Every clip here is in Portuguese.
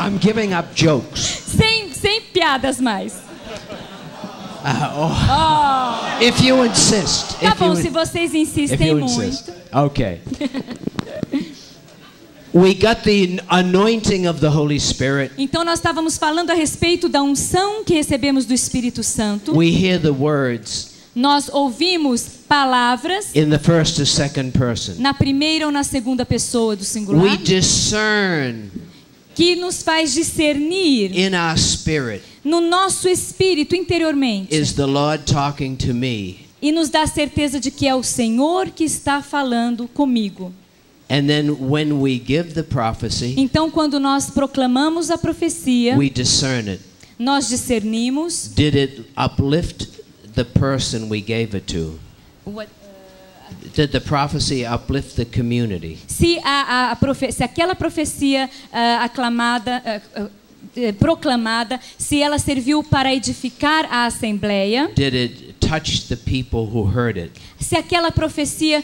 I'm giving up jokes. Sem piadas mais. If you insist. Tá bom, se vocês insistem muito. Okay. We got the anointing of the Holy Spirit. Então nós estávamos falando a respeito da unção que recebemos do Espírito Santo. We hear the words. Nós ouvimos palavras In the first or second person. na primeira ou na segunda pessoa do singular. We discern. Que nos faz discernir In our spirit. No nosso espírito interiormente. Is the Lord talking to me? E nos dá certeza de que é o Senhor que está falando comigo. And then when we give the prophecy, então quando nós proclamamos a profecia, we discern it. Nós discernimos. Did it uplift the person we gave it to? Did the prophecy uplift the community? Se aquela profecia proclamada, se ela serviu para edificar a assembleia, did it touch the people who heard it? Se aquela profecia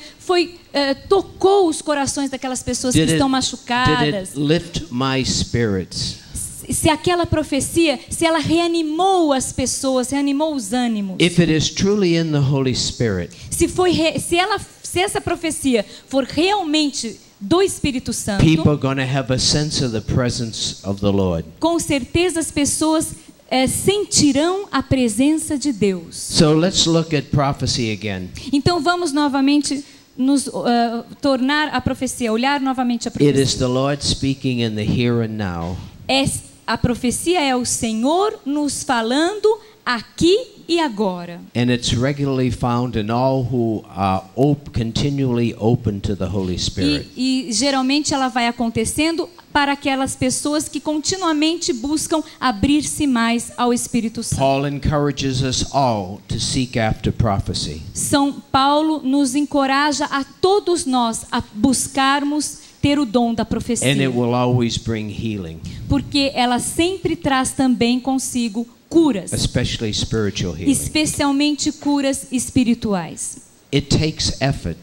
tocou os corações daquelas pessoas que estão machucadas, did it lift my spirits? Se aquela profecia, se ela reanimou as pessoas, reanimou os ânimos. If it is truly in the Holy Spirit, se essa profecia for realmente do Espírito Santo, people are going to have a sense of the presence of the Lord. Com certeza as pessoas sentirão a presença de Deus. So let's look at prophecy again. Então vamos novamente nos tornar a profecia, olhar novamente a profecia. It is the Lord speaking in the here and now. A profecia é o Senhor nos falando aqui e agora. And it's regularly found in all who are continually open to the Holy Spirit. E geralmente ela vai acontecendo para aquelas pessoas que continuamente buscam abrir-se mais ao Espírito Santo. Paul encourages us all to seek after prophecy. São Paulo nos encoraja a todos nós a buscarmos ter o dom da profecia. And it will always bring healing. Porque ela sempre traz também consigo curas. Especially spiritual healing. Especialmente curas espirituais. It takes effort.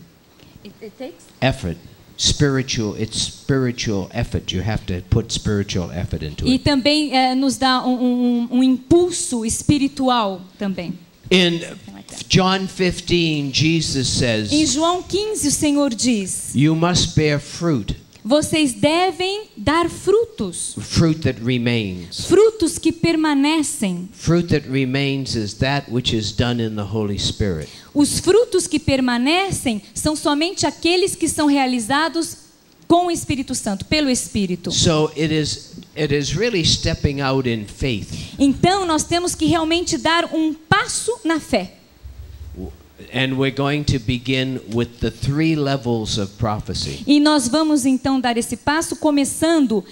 It takes effort. It's spiritual effort. You have to put spiritual effort into it. E it. também nos dá um impulso espiritual também. In John 15, Jesus says, em João 15, o Senhor diz: you must bear fruit. Vocês devem dar frutos. Fruit that remains. Frutos que permanecem. Fruit that remains is that which is done in the Holy Spirit. Os frutos que permanecem são somente aqueles que são realizados com o Espírito Santo, pelo Espírito. So it is really stepping out in faith. Então nós temos que realmente dar um passo na fé. And we're going to begin with the 3 levels of prophecy. E nós vamos então dar esse passo começando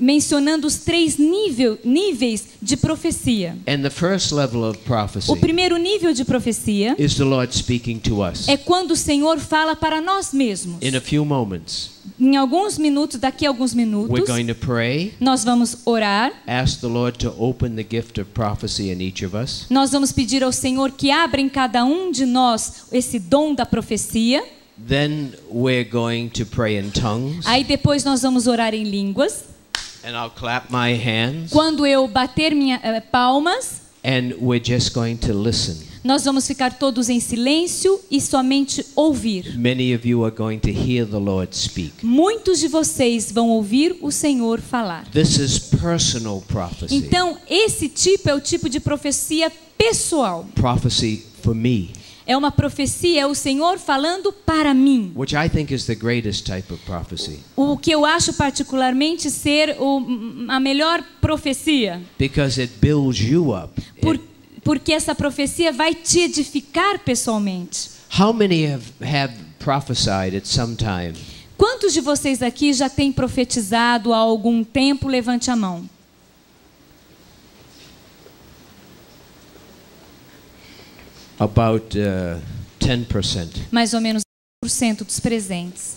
mencionando os 3 níveis de profecia. And the first level of prophecy. O primeiro nível de profecia is the Lord speaking to us. É quando o Senhor fala para nós mesmos. In a few moments. Em alguns minutos, daqui a alguns minutos, we're going to pray, nós vamos orar. Ask the Lord to open the gift of prophecy in each of us. Nós vamos pedir ao Senhor que abra em cada um de nós esse dom da profecia. Then we're going to pray in tongues. Aí depois nós vamos orar em línguas. And I'll clap my hands. Quando eu bater minhas palmas, and we're just going to listen. Nós vamos ficar todos em silêncio e somente ouvir. Many of you are going to hear the Lord speak. Muitos de vocês vão ouvir o Senhor falar. This is personal prophecy. Então, esse tipo é o tipo de profecia pessoal. Prophecy for me. É uma profecia, é o Senhor falando para mim. Which I think is the greatest type of prophecy. O que eu acho particularmente ser a melhor profecia. Because it builds you up. Porque essa profecia vai te edificar pessoalmente. How many have prophesied at some time? Quantos de vocês aqui já têm profetizado há algum tempo? Levante a mão. About 10%. Mais ou menos 10% dos presentes.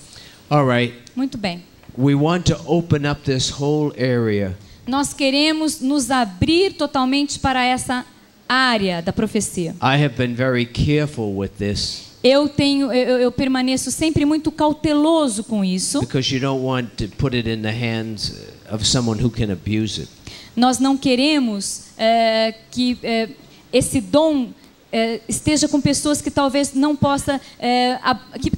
All right. Muito bem. We want to open up this whole area. Nós queremos nos abrir totalmente para essa área da profecia. I have been very careful with this. Eu permaneço sempre muito cauteloso com isso. Because you don't want to put it in the hands of someone who can abuse it. Nós não queremos que esse dom esteja com pessoas que talvez não possa,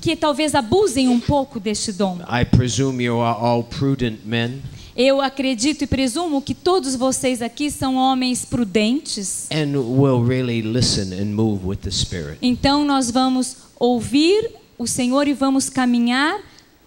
que talvez abusem um pouco deste dom. I presume you are all prudent men. Eu acredito e presumo que todos vocês aqui são homens prudentes. And will really listen and move with the Spirit. Então nós vamos ouvir o Senhor e vamos caminhar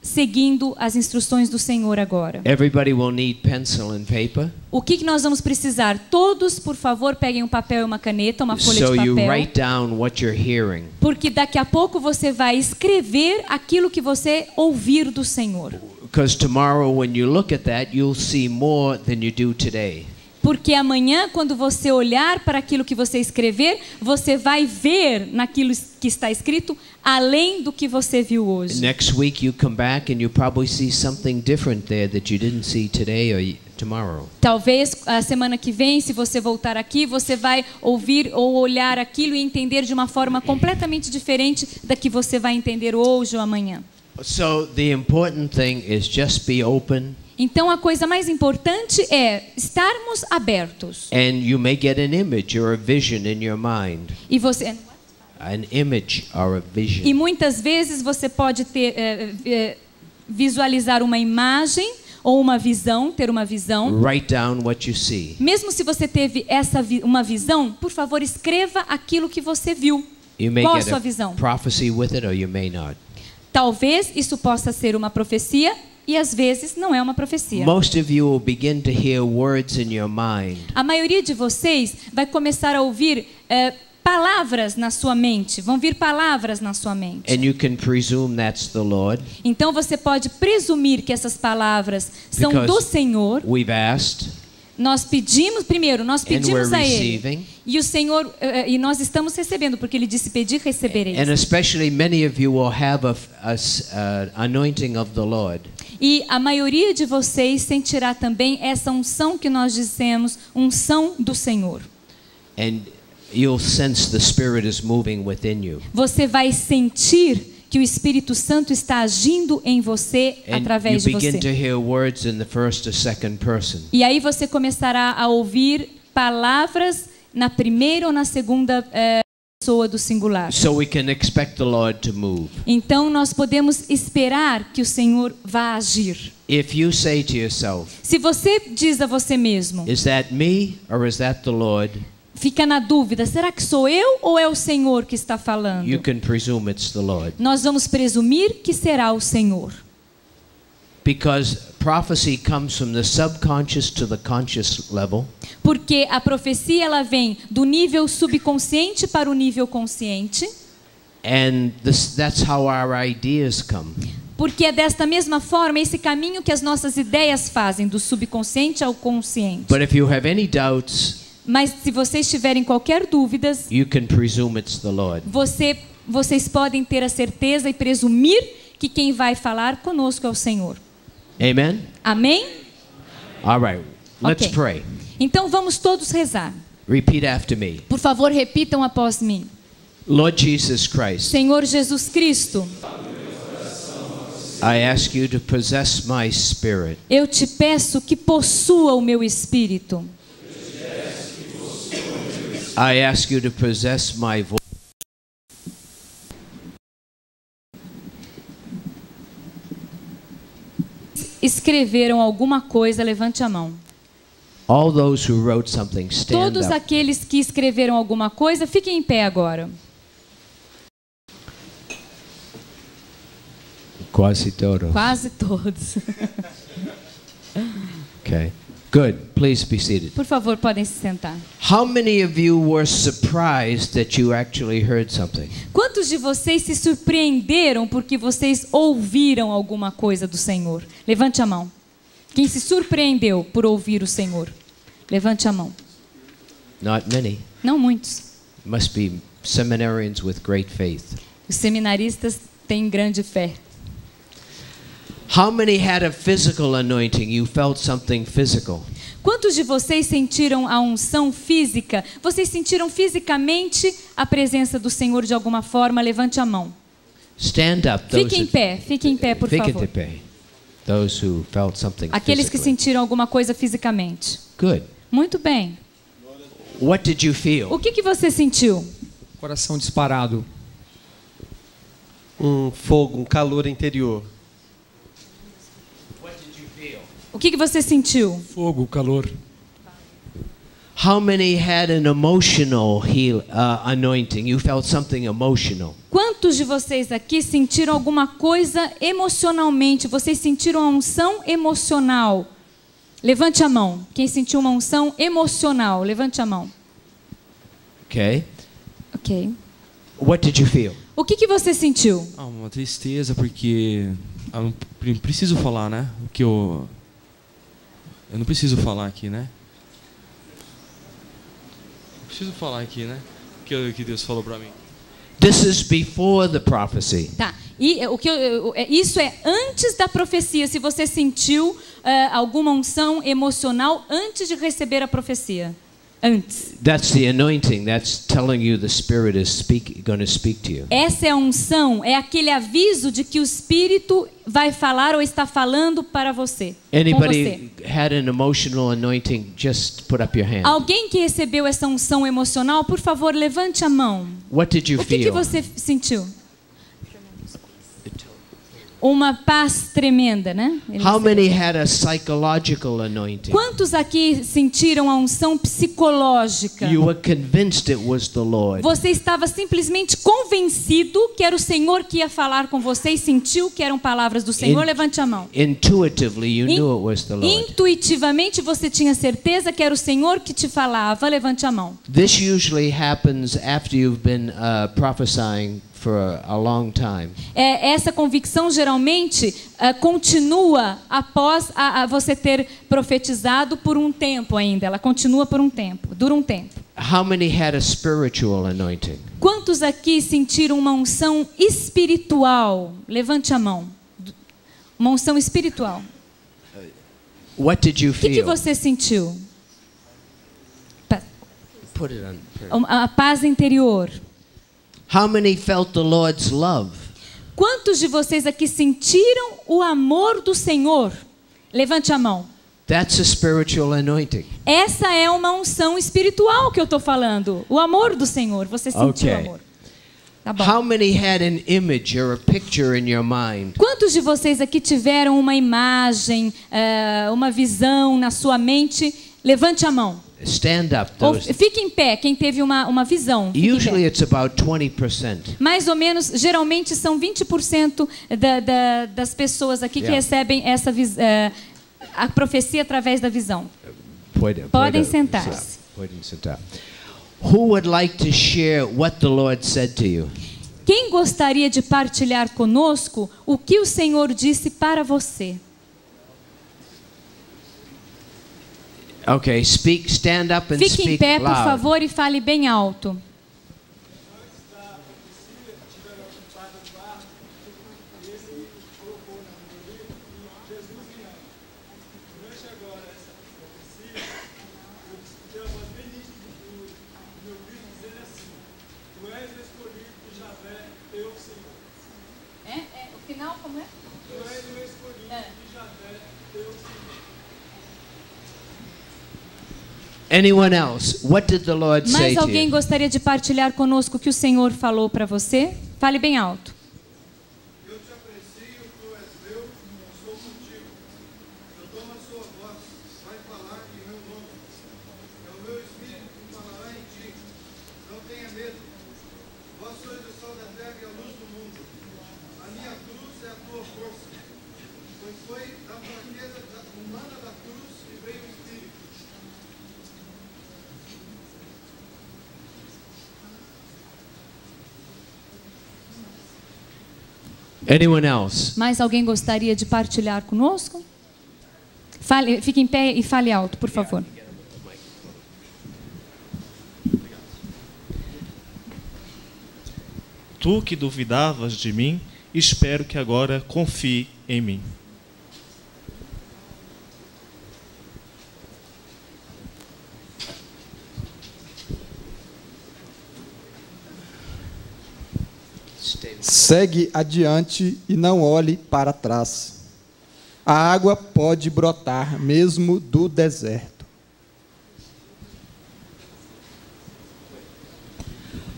seguindo as instruções do Senhor agora. Everybody will need pencil and paper. O que nós vamos precisar? Todos, por favor, peguem um papel e uma caneta, uma folha So de you papel. write down what you're hearing. Porque daqui a pouco você vai escrever aquilo que você ouvir do Senhor. Because tomorrow when you look at that, you'll see more than you do today. Porque amanhã, quando você olhar para aquilo que você escrever, você vai ver naquilo que está escrito além do que você viu hoje. Next week you come back and you probably see something different there that you didn't see today or tomorrow. Talvez a semana que vem, se você voltar aqui, você vai ouvir ou olhar aquilo e entender de uma forma completamente diferente da que você vai entender hoje ou amanhã. So the important thing is just be open. Então a coisa mais importante é estarmos abertos. And you may get an image or a vision in your mind. E você An image or a vision. E muitas vezes você pode ter visualizar uma imagem ou uma visão, ter uma visão. Write down what you see. Mesmo se você teve uma visão, por favor, escreva aquilo que você viu. You may Qual a get sua a visão? prophecy with it or you may not. Talvez isso possa ser uma profecia e às vezes não é uma profecia. Most of you will begin to hear words in your mind. A maioria de vocês vai começar a ouvir palavras na sua mente, vão vir palavras na sua mente. And you can presume that's the Lord. Então você pode presumir que essas palavras são Because do Senhor. We've asked. Nós pedimos nós pedimos a Ele. Receiving. E o Senhor e nós estamos recebendo, porque Ele disse pedir, recebereis. And especially many of you will have a anointing of the Lord. E a maioria de vocês sentirá também essa unção que nós dizemos, unção do Senhor. And you'll sense the Spirit is moving within you. Você vai sentir que o Espírito Santo está agindo em você através de And you begin to você. hear words in the first or second person. E aí você começará a ouvir palavras na primeira ou na segunda pessoa do singular. So we can expect the Lord to move. Então nós podemos esperar que o Senhor vá agir. If you say to yourself, Se você diz a você mesmo, is that me or is that the Lord? fica na dúvida, será que sou eu ou é o Senhor que está falando? You can presume it's the Lord. Nós vamos presumir que será o Senhor. Because prophecy comes from the subconscious to the conscious level. Porque a profecia ela vem do nível subconsciente para o nível consciente. And that's how our ideas come. Porque é desta mesma forma esse caminho que as nossas ideias fazem, do subconsciente ao consciente. But if you have any doubts, Mas se vocês tiverem qualquer dúvidas, you can presume it's the Lord. vocês podem ter a certeza e presumir que quem vai falar conosco é o Senhor. Amen? Amém? All right. Let's Ok. pray. Então vamos todos rezar. Repeat after me. Por favor, repitam após mim. Lord Jesus Christ, Senhor Jesus Cristo, I ask you to possess my spirit. eu te peço que possua o meu espírito. I ask you to possess my voice. Escreveram alguma coisa, levante a mão. All those who wrote something, stand Todos up. aqueles que escreveram alguma coisa, fiquem em pé agora. Quase todos. Quase todos. Okay. Good. Please be seated. Por favor, podem se sentar. How many of you were surprised that you actually heard something? Quantos de vocês se surpreenderam porque vocês ouviram alguma coisa do Senhor? Levante a mão. Quem se surpreendeu por ouvir o Senhor? Levante a mão. Not many. Não muitos. Must be seminarians with great faith. Os seminaristas têm grande fé. How many had a physical anointing? You felt something physical. Quantos de vocês sentiram a unção física? Vocês sentiram fisicamente a presença do Senhor de alguma forma? Levante a mão. Stand up. Those Fique em pé, por Fiquem favor. de pé. Those who felt something Aqueles que physically. sentiram alguma coisa fisicamente. Good. Muito bem. What did you O feel? que você sentiu? Coração disparado. Um fogo, um calor interior. What did you feel? O que você sentiu? Fogo, calor. How many had an emotional anointing? You felt something emotional. Quantos de vocês aqui sentiram alguma coisa emocionalmente? Vocês sentiram uma unção emocional? Levante a mão. Quem sentiu uma unção emocional? Levante a mão. Okay. Ok. What did you feel? O que você sentiu? Uma tristeza porque eu não preciso falar, né? O que eu não preciso falar aqui, né? Preciso falar aqui, né? O que Deus falou para mim. This is before the prophecy. Tá. E isso é antes da profecia. Se você sentiu alguma unção emocional antes de receber a profecia. Antes. That's the anointing. That's telling you the Spirit is going to speak to you. Essa é a unção, é aquele aviso de que o Espírito vai falar ou está falando para você. Anybody had an emotional anointing? Just put up your hand. Alguém que recebeu essa unção emocional, por favor, levante a mão. What did you O que feel? você sentiu? Uma paz tremenda, né? How many had a psychological anointing? Quantos aqui sentiram a unção psicológica? You were convinced it was the Lord. Você estava simplesmente convencido que era o Senhor que ia falar com você e sentiu que eram palavras do Senhor? Levante a mão. Intuitively, you knew it was the Lord. Intuitivamente você tinha certeza que era o Senhor que te falava? Levante a mão. This usually happens after you've been prophesying for a long time. Essa convicção geralmente continua após você ter profetizado por um tempo ainda. Ela continua por um tempo, dura um tempo. How many had a spiritual anointing? Quantos aqui sentiram uma unção espiritual? Levante a mão. Uma unção espiritual. What did you O que feel? você sentiu? Put it on. A paz interior. How many felt the Lord's love? Quantos de vocês aqui sentiram o amor do Senhor? Levante a mão. That's a spiritual anointing. Essa é uma unção espiritual que eu estou falando. O amor do Senhor. Você sentiu Okay. o amor. Tá bom. How many had an image or a picture in your mind? Quantos de vocês aqui tiveram uma imagem, uma visão na sua mente? Levante a mão. Stand up. Ou Those. fique em pé, quem teve uma visão. Fique em Usually pé. it's about 20%. Mais ou menos, geralmente são 20% das pessoas aqui que Yeah. recebem essa a profecia através da visão. Podem sentar-se. Podem sentar. Who would like to share what the Lord said to you? Quem gostaria de partilhar conosco o que o Senhor disse para você? Okay, stand up and Fique em speak pé, por loud. favor, e fale bem alto. O final como é? Anyone else? What did the Lord say Mais to alguém you? gostaria de partilhar conosco o que o Senhor falou para você? Fale bem alto. Eu te aprecio, tu és meu, eu sou contigo. Eu tomo a sua voz, vai falar em meu nome. É o meu Espírito que falará em ti. Não tenha medo. Vós sois o sol da terra e a luz do mundo. A minha cruz é a tua força. Pois foi da fraqueza humana da cruz que veio o Espírito. Anyone else? Mais alguém gostaria de partilhar conosco? Fique em pé e fale alto, por favor. Tu que duvidavas de mim, espero que agora confie em mim. Segue adiante e não olhe para trás. A água pode brotar mesmo do deserto.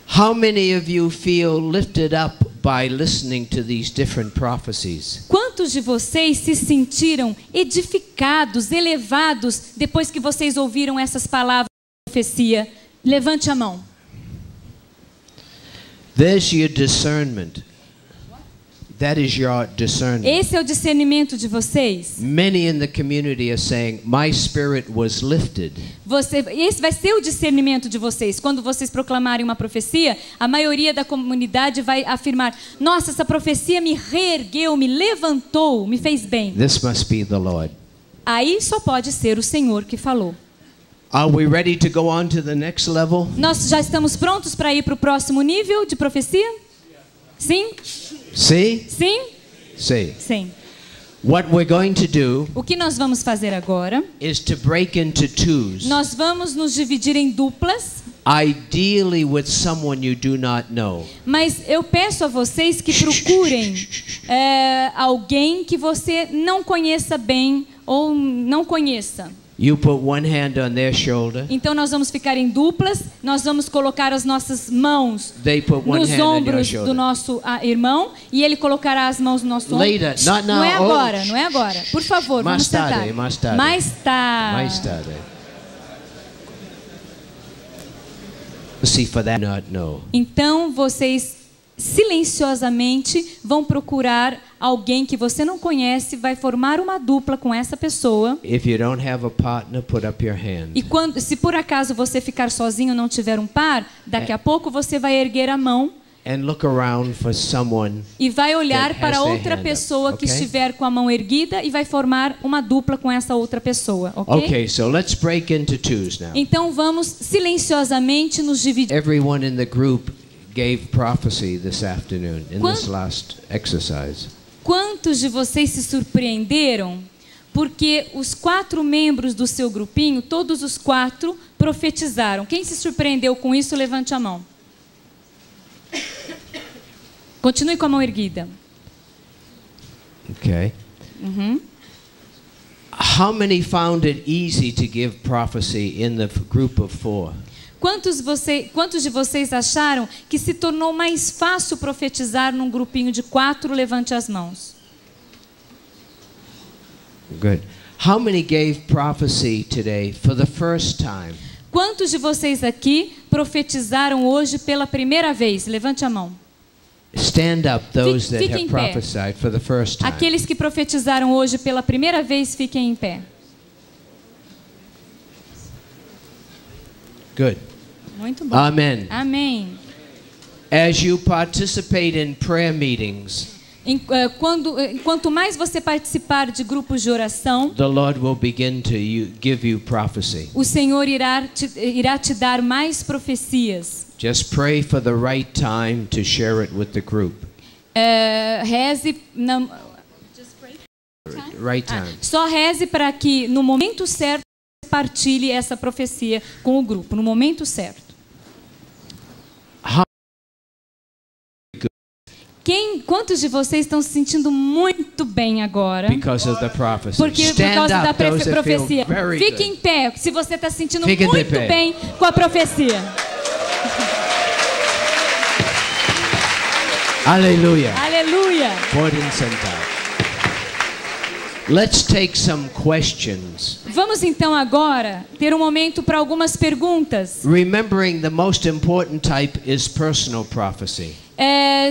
How many of you feel lifted up by listening to these different prophecies? Quantos de vocês se sentiram edificados, elevados, depois que vocês ouviram essas palavras de profecia? Levante a mão. There's your discernment. That is your discernment. Esse é o discernimento de vocês. Many in the community are saying, my spirit was lifted. Esse vai ser o discernimento de vocês. Quando vocês proclamarem uma profecia, a maioria da comunidade vai afirmar: nossa, essa profecia me reergueu, me levantou, me fez bem. This must be the Lord. Aí só pode ser o Senhor que falou. Are we ready to go on to the next level? Nós já estamos prontos para ir para o próximo nível de profecia? Sim? See? Sim? See. Sim. What we're going to do O que nós vamos fazer agora? is to break into twos. Nós vamos nos dividir em duplas, Ideally with someone you do not know. mas eu peço a vocês que procurem alguém que você não conheça bem ou não conheça. You put one hand on their shoulder. Então nós vamos ficar em duplas, nós vamos colocar as nossas mãos They put one nos hand on your ombros shoulder. do nosso irmão e ele colocará as mãos no nosso ombro. Later, not now. Não é agora, Oh. não é agora. Por favor, Mais vamos sentar. tarde, mais tarde. Mais tarde. Mais tarde. See, for that not know. Então vocês silenciosamente vão procurar alguém que você não conhece, vai formar uma dupla com essa pessoa. If you don't have a partner, put up your hand. E se por acaso você ficar sozinho, não tiver um par, daqui a pouco você vai erguer a mão And look around for someone. e vai olhar that has para their outra hand up, pessoa que okay? estiver com a mão erguida e vai formar uma dupla com essa outra pessoa, ok? Okay, so let's break into twos now. Então vamos silenciosamente nos dividir. Everyone in the group gave prophecy this afternoon in Quan- this last exercise. Quantos de vocês se surpreenderam? Porque os 4 membros do seu grupinho, todos os 4, profetizaram. Quem se surpreendeu com isso, levante a mão. Continue com a mão erguida. Okay. How many found it easy to give prophecy in the group of 4? Quantos de vocês acharam que se tornou mais fácil profetizar num grupinho de 4? Levante as mãos. Good. How many gave prophecy today for the first time? Quantos de vocês aqui profetizaram hoje pela primeira vez? Levante a mão. Stand up, those that Fiquem have em pé. prophesied for the first time. Aqueles que profetizaram hoje pela primeira vez, fiquem em pé. Good. Muito bom. Amen. Amém. As you participate in prayer meetings, Quanto mais você participar de grupos de oração, the Lord will begin to give you prophecy. o Senhor irá te dar mais profecias. Just pray for the right time to share it with the group. Reze. Right time. Só reze para que no momento certo partilhe essa profecia com o grupo, no momento certo. Quantos de vocês estão se sentindo muito bem agora? Because of the prophecy. Por Stand causa da up, those that feel profecia. very Fique good. em pé se você está se sentindo Fique de muito pé. bem com a profecia. Aleluia. Aleluia. Podem sentar. Let's take some questions. Vamos então agora ter um momento para algumas perguntas. Remembering the most important type is personal prophecy.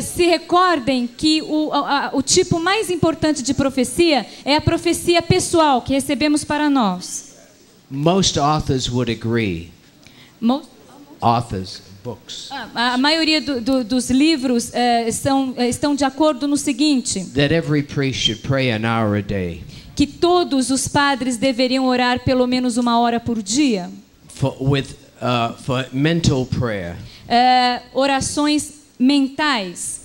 Se recordem que o tipo mais importante de profecia é a profecia pessoal que recebemos para nós. Most authors would agree. Authors, books. A maioria dos livros estão de acordo no seguinte: That every priest should pray an hour a day. Que todos os padres deveriam orar pelo menos 1 hora por dia. For mental prayer. Orações mentais.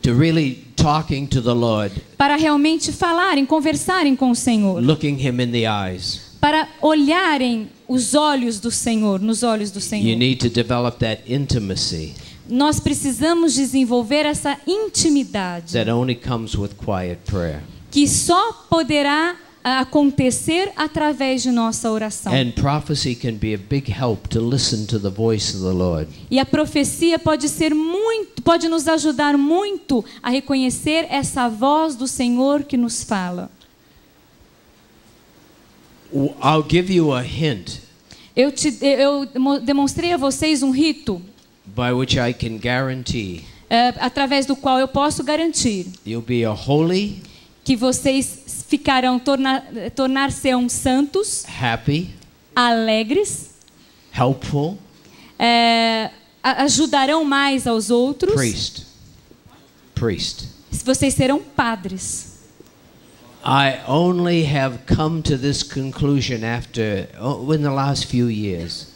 To really talking to the Lord. Para realmente falarem, conversarem com o Senhor. Looking him in the eyes. Para olharem os olhos do Senhor, nos olhos do Senhor. You need to develop that intimacy. Nós precisamos desenvolver essa intimidade That only comes with quiet prayer. que só poderá acontecer através de nossa oração. And prophecy can be a big help to listen to the voice of the Lord. E a profecia pode nos ajudar muito a reconhecer essa voz do Senhor que nos fala. I'll give you a hint Eu demonstrei a vocês um rito by which I can guarantee através do qual eu posso garantir you'll be a holy, que vocês ficarão tornar-se-ão santos, happy, alegres, helpful ajudarão mais aos outros. priest. Vocês serão padres. I only have come to this conclusion in the last few years.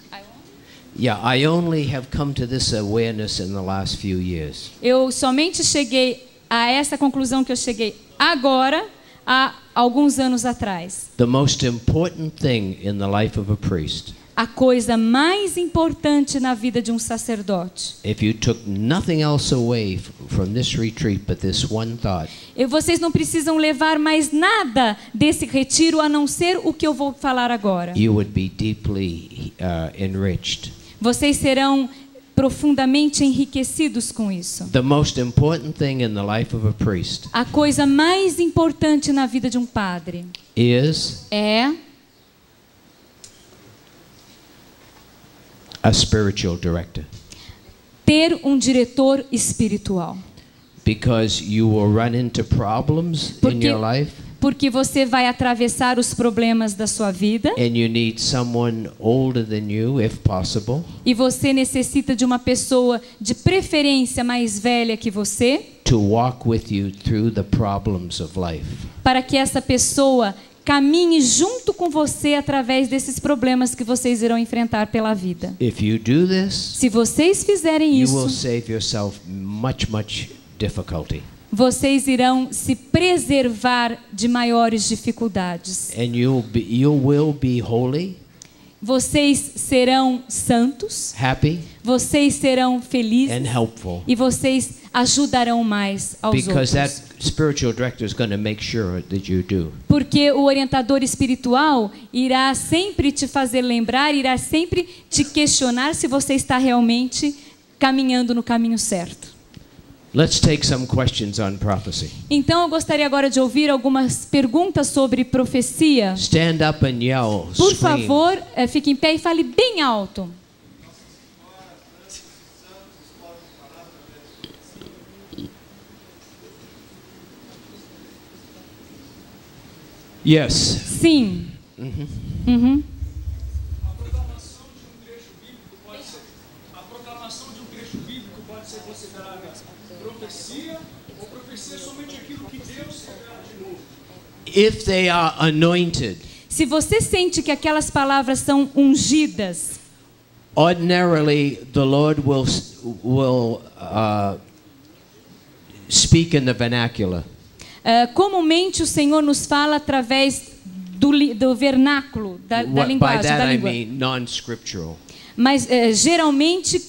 Yeah, I only have come to this awareness in the last few years. Eu somente cheguei a essa conclusão que eu cheguei agora, há alguns anos atrás. The most important thing in the life of a priest. A coisa mais importante na vida de um sacerdote. If you took nothing else away from this retreat but this one thought. E vocês não precisam levar mais nada desse retiro a não ser o que eu vou falar agora. You would be deeply enriched. Vocês serão profundamente enriquecidos com isso. The most important thing in the life of a priest. A coisa mais importante na vida de um padre é a spiritual director. Ter um diretor espiritual. Because you will run into problems in your life. Porque você vai atravessar os problemas da sua vida. And you need someone older than you, if possible. E você necessita de uma pessoa de preferência mais velha que você. To walk with you through the problems of life. Para que essa pessoa caminhe junto com você através desses problemas que vocês irão enfrentar pela vida. If you do this, se vocês fizerem isso, you will save yourself much difficulty. Vocês irão se preservar de maiores dificuldades. And you will be holy. Vocês serão santos. Happy. Vocês serão felizes. And helpful. E vocês ajudarão mais aos Because outros. That spiritual director is going to make sure that you do. Porque o orientador espiritual irá sempre te fazer lembrar, irá sempre te questionar se você está realmente caminhando no caminho certo. Let's take some questions on prophecy. Então eu gostaria agora de ouvir algumas perguntas sobre profecia. Stand up and yell. Por scream. favor, fique em pé e fale bem alto. Yes. Sim. Uhum. A proclamação de um trecho bíblico pode ser considerada profecia, ou profecia é somente aquilo que Deus revela de novo? If they are anointed. Se você sente que aquelas palavras são ungidas, ordinarily the Lord will speak in the vernacular. Comumente o Senhor nos fala através do vernáculo, da linguagem, By that da I língua. mean non-scriptural. Mas geralmente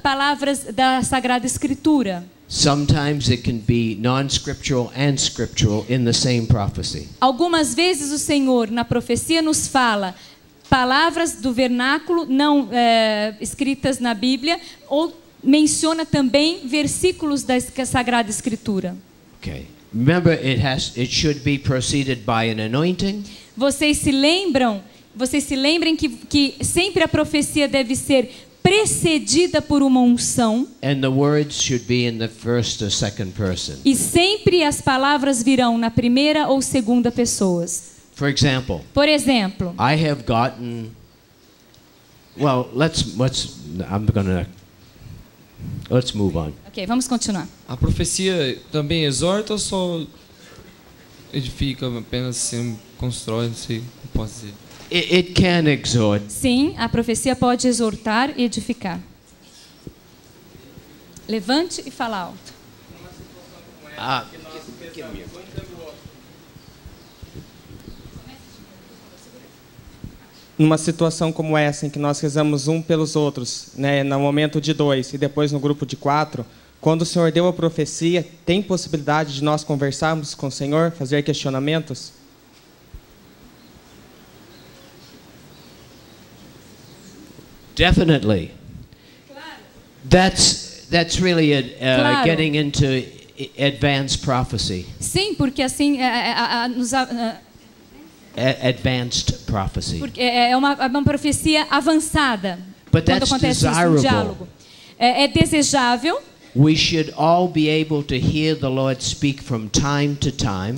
palavras da Sagrada Escritura. Sometimes it can be non-scriptural and scriptural in the same prophecy. Algumas vezes o Senhor na profecia nos fala palavras do vernáculo não escritas na Bíblia, ou menciona também versículos da Sagrada Escritura. Okay. Remember, it should be preceded by an anointing. Vocês se lembrem que sempre a profecia deve ser precedida por uma unção. And the words should be in the first or second person. E sempre as palavras virão na primeira ou segunda pessoas. For example, Por exemplo, I have gotten. Well, let's move on. ok, vamos continuar. A profecia também exorta ou só edifica, apenas se constrói, não sei como posso dizer. It can exhort. Sim, a profecia pode exortar e edificar. Levante e fala alto. Numa situação como essa, em que nós rezamos um pelos outros, né, no momento de 2 e depois no grupo de 4, Quando o Senhor deu a profecia, tem possibilidade de nós conversarmos com o Senhor, fazer questionamentos? Definitely. That's really Claro. getting into advanced prophecy. Sim, porque assim Advanced prophecy. porque é uma profecia avançada. But Quando that's acontece isso no desirable. diálogo. É desejável. We should all be able to hear the Lord speak from time to time.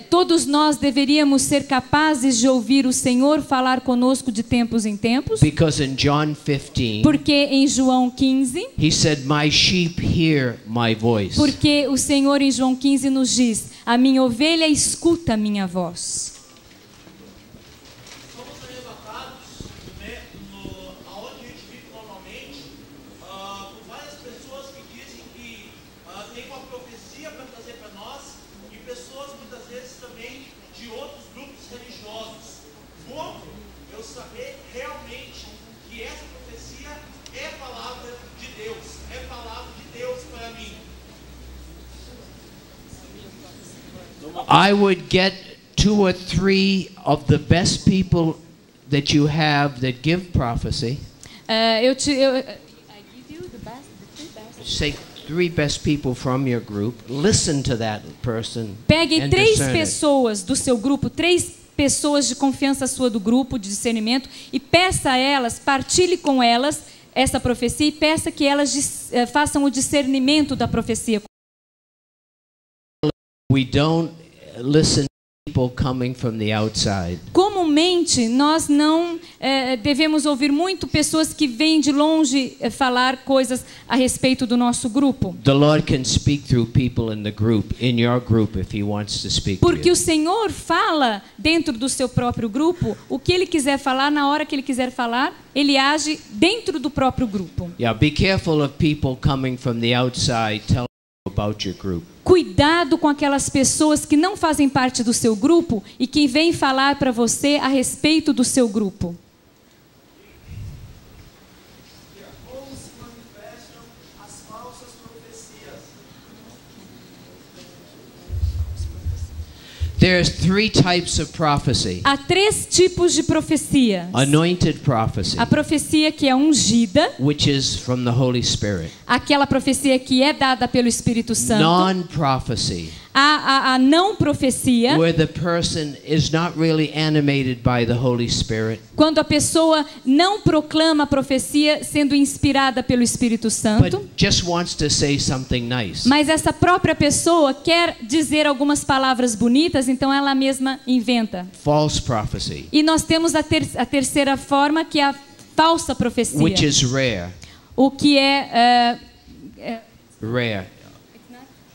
Todos nós deveríamos ser capazes de ouvir o Senhor falar conosco de tempos em tempos. Because in John 15, Porque em João 15, he said, "My sheep hear my voice." porque o Senhor em João 15 nos diz: a minha ovelha escuta a minha voz. Somos arrebatados, né, aonde a gente vive normalmente, por várias pessoas que dizem que tem uma profecia para trazer para nós, e pessoas muitas vezes também de outros grupos religiosos. Como eu saber realmente que essa profecia é palavra de Deus, é palavra de Deus para mim? I would get 2 or 3 of the best people that you have that give prophecy. Say 3 best people from your group. Listen to that person. Pegue and 3 discern it. pessoas do seu grupo, 3 pessoas de confiança sua do grupo de discernimento, e peça a elas, partilhe com elas essa profecia e peça que elas façam o discernimento da profecia. We don't listen to people coming from the outside. Comumente, nós não devemos ouvir muito pessoas que vêm de longe falar coisas a respeito do nosso grupo. The Lord can speak through people in the group, in your group, if He wants to speak to Porque you. o Senhor fala dentro do seu próprio grupo o que Ele quiser falar, na hora que Ele quiser falar, Ele age dentro do próprio grupo. Yeah, be careful of people coming from the outside telling you about your group. Cuidado com aquelas pessoas que não fazem parte do seu grupo e que vêm falar para você a respeito do seu grupo. Como se manifestam as falsas profecias? There's 3 types of prophecy. Há 3 tipos de profecia. Anointed prophecy, A profecia que é ungida, which is from the Holy Spirit. aquela profecia que é dada pelo Espírito Santo. Non-prophecy, A não profecia, where the person is not really animated by the Holy Spirit, quando a pessoa não proclama a profecia sendo inspirada pelo Espírito Santo, but just wants to say something nice. mas essa própria pessoa quer dizer algumas palavras bonitas, então ela mesma inventa. False prophecy, E nós temos a terceira forma, que é a falsa profecia, which is rare. o que Rare.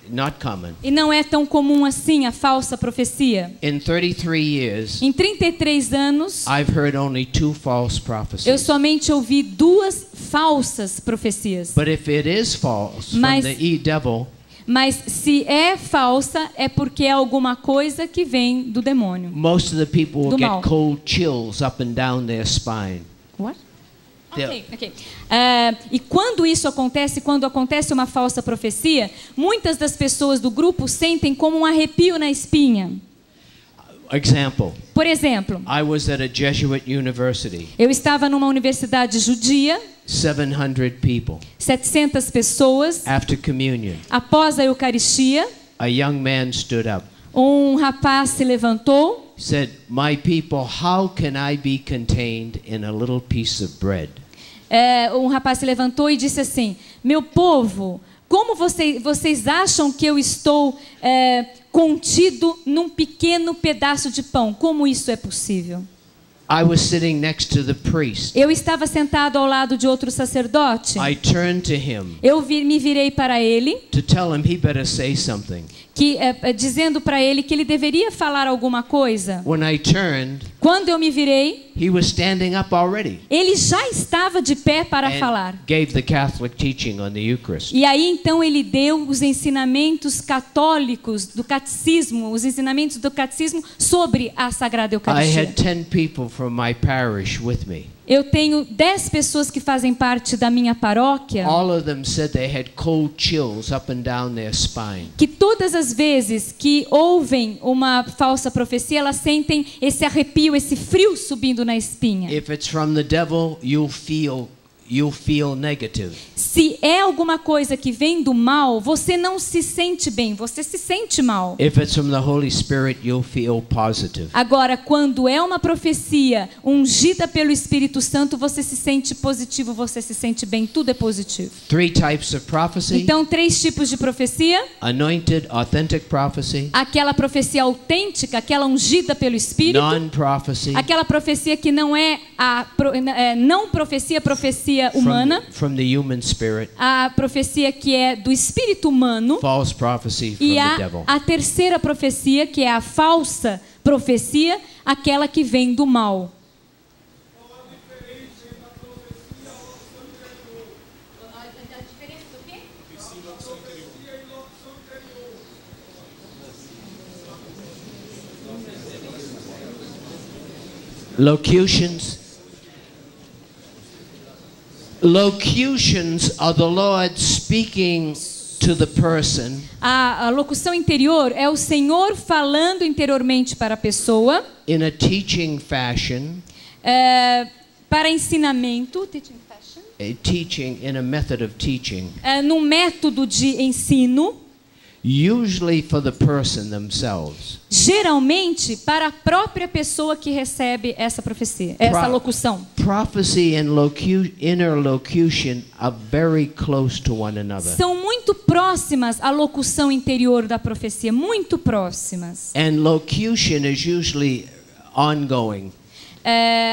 Not common. e não é tão comum assim, a falsa profecia. In 33 years, Em 33 anos, I've heard only 2 false eu prophecies. somente ouvi 2 falsas profecias. But if it is false Mas- from the devil, Mas se é falsa, é porque é alguma coisa que vem do demônio. most of the people will Do mal. get cold chills up and down their spine. What? They'll- Ok. E quando isso acontece, quando acontece uma falsa profecia, muitas das pessoas do grupo sentem como um arrepio na espinha. Example, Por exemplo, I was at a Jesuit university, eu estava numa universidade judia, 700 people. 700 pessoas. After communion, Após a Eucaristia, a young man stood up, um rapaz se levantou said, "My people, how can I be contained in a little piece of bread?" Um rapaz se levantou e disse assim: meu povo, como vocês acham que eu estou contido num pequeno pedaço de pão? Como isso é possível? I was sitting next to the priest. Eu estava sentado ao lado de outro sacerdote. I turned to him Eu me virei para ele, to tell him he better say something. dizendo para ele que ele deveria falar alguma coisa. When I turned, Quando eu me virei, he was standing up already ele já estava de pé para and falar. gave the Catholic teaching on the Eucharist. E aí então ele deu os ensinamentos católicos do catecismo, os ensinamentos do catecismo sobre a Sagrada I Eucaristia. had 10 people from my parish with me. Eu tenho 10 pessoas que fazem parte da minha paróquia, All of them said they had cold chills up and down their spine. que todas as vezes que ouvem uma falsa profecia, elas sentem esse arrepio, esse frio subindo na espinha. If it's from the devil, you'll feel negative. Se é alguma coisa que vem do mal, você não se sente bem, você se sente mal. If it's from the Holy Spirit, you'll feel positive. Agora, quando é uma profecia ungida pelo Espírito Santo, você se sente positivo, você se sente bem, tudo é positivo. 3 types of prophecy. Então, 3 tipos de profecia: Anointed, authentic prophecy. aquela profecia autêntica, aquela ungida pelo Espírito, Non-prophecy. aquela profecia que não é não profecia humana, From the human spirit. a profecia que é do espírito humano, False prophecy from e the devil. a terceira profecia, que é a falsa profecia, aquela que vem do mal. Locutions are the Lord speaking to the person A locução interior é o Senhor falando interiormente para a pessoa, in a teaching fashion, para ensinamento, teaching in a method of teaching, num método de ensino, usually for the person themselves. geralmente para a própria pessoa que recebe essa profecia, essa locução. Prophecy and inner locution are very close to one another. São muito próximas à locução interior da profecia, muito próximas. And locution is usually ongoing.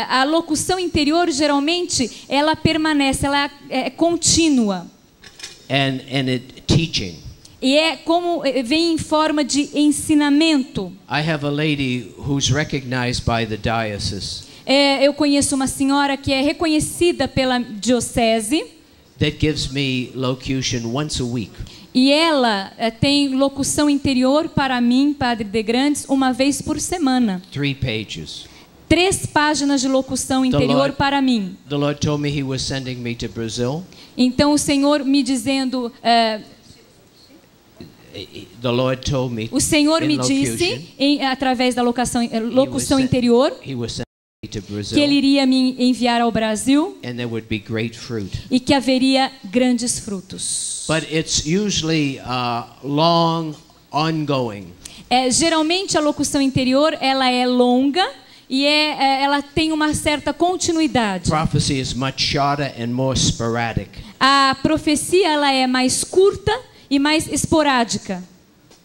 A locução interior geralmente ela permanece, ela é contínua. And teaching. E é como vem em forma de ensinamento. I have a lady who's recognized by the diocese. Eu conheço uma senhora que é reconhecida pela diocese. That gives me locution once a week. E ela tem locução interior para mim, Padre de Grandes, uma vez por semana. 3 pages. 3 páginas de locução interior para mim. The Lord told me He was sending me to Brazil. Então o Senhor me dizendo, The Lord told me. O Senhor me disse, através da locução interior, He was sending me to Brazil, que Ele iria me enviar ao Brasil and there would be great fruit. e que haveria grandes frutos. But it's usually long, ongoing. Geralmente a locução interior ela é longa e ela tem uma certa continuidade. Prophecy is much shorter and more sporadic. A profecia ela é mais curta e mais esporádica,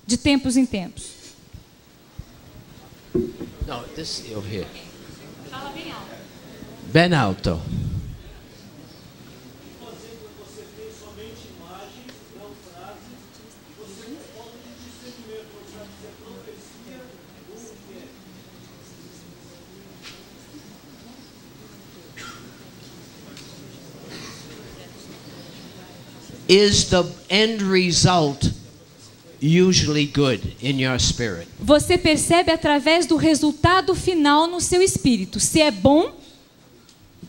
de tempos em tempos. No, this over here. Fala bem alto. Bem alto. Is the end result usually good in your spirit? Você percebe através do resultado final no seu espírito. Se é bom,